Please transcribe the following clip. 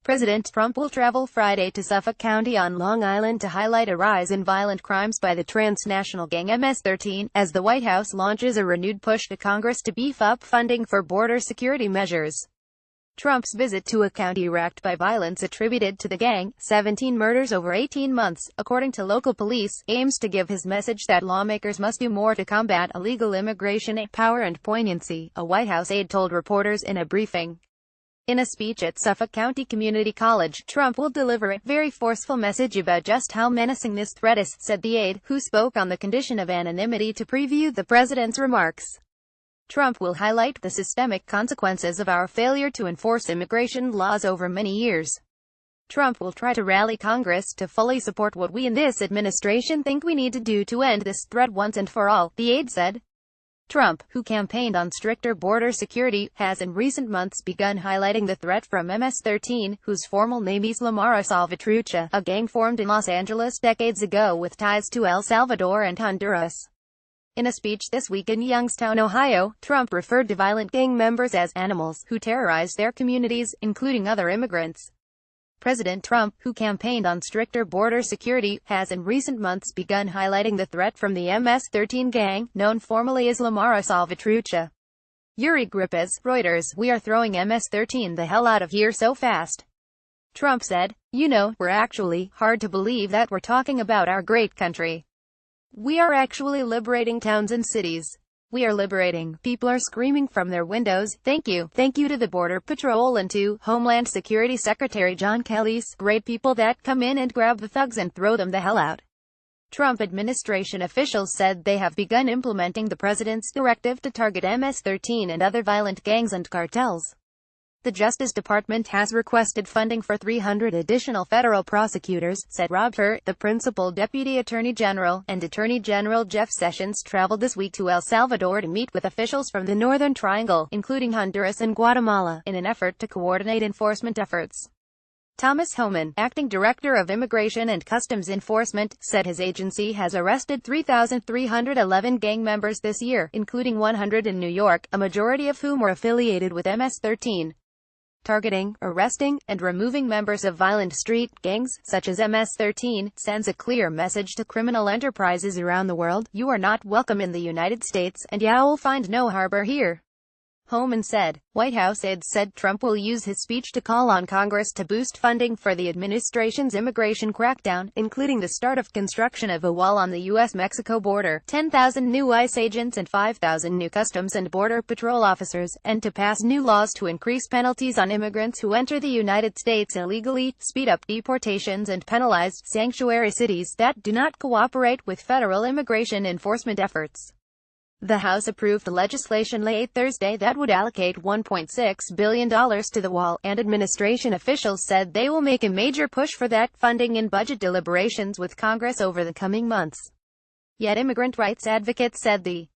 President Trump will travel Friday to Suffolk County on Long Island to highlight a rise in violent crimes by the transnational gang ms-13, as the White House launches a renewed push to Congress to beef up funding for border security measures. Trump's visit to a county racked by violence attributed to the gang, 17 murders over 18 months, according to local police, aims to give his message that lawmakers must do more to combat illegal immigration. Power and poignancy, a White House aide told reporters in a briefing. In a speech at Suffolk County Community College, Trump will deliver a very forceful message about just how menacing this threat is, said the aide, who spoke on the condition of anonymity to preview the president's remarks. Trump will highlight the systemic consequences of our failure to enforce immigration laws over many years. Trump will try to rally Congress to fully support what we in this administration think we need to do to end this threat once and for all, the aide said. Trump, who campaigned on stricter border security, has in recent months begun highlighting the threat from ms-13, whose formal name is La Salvatrucha, a gang formed in Los Angeles decades ago with ties to El Salvador and Honduras. In a speech this week in Youngstown, Ohio, Trump referred to violent gang members as animals who terrorize their communities, including other immigrants. President Trump, who campaigned on stricter border security, has in recent months begun highlighting the threat from the ms-13 gang, known formally as La Salvatrucha. Yuri Gripes, Reuters, "We are throwing ms-13 the hell out of here so fast," Trump said. "You know, we're actually, hard to believe that we're talking about our great country. We are actually liberating towns and cities. We are liberating. People are screaming from their windows, thank you. Thank you to the Border Patrol and to Homeland Security Secretary John Kelly's great people that come in and grab the thugs and throw them the hell out." Trump administration officials said they have begun implementing the president's directive to target ms-13 and other violent gangs and cartels. The Justice Department has requested funding for 300 additional federal prosecutors, said Rob Hur, the principal deputy attorney general, and Attorney General Jeff Sessions traveled this week to El Salvador to meet with officials from the Northern Triangle, including Honduras and Guatemala, in an effort to coordinate enforcement efforts. Thomas Homan, acting director of Immigration and Customs Enforcement, said his agency has arrested 3,311 gang members this year, including 100 in New York, a majority of whom were affiliated with ms-13. Targeting, arresting, and removing members of violent street gangs, such as ms-13, sends a clear message to criminal enterprises around the world: you are not welcome in the United States, and you'll find no harbor here. Homan said. White House aides said Trump will use his speech to call on Congress to boost funding for the administration's immigration crackdown, including the start of construction of a wall on the U.S.-Mexico border, 10,000 new ICE agents and 5,000 new Customs and Border Patrol officers, and to pass new laws to increase penalties on immigrants who enter the United States illegally, speed up deportations, and penalize sanctuary cities that do not cooperate with federal immigration enforcement efforts. The House approved legislation late Thursday that would allocate $1.6 billion to the wall, and administration officials said they will make a major push for that funding in budget deliberations with Congress over the coming months. Yet immigrant rights advocates said the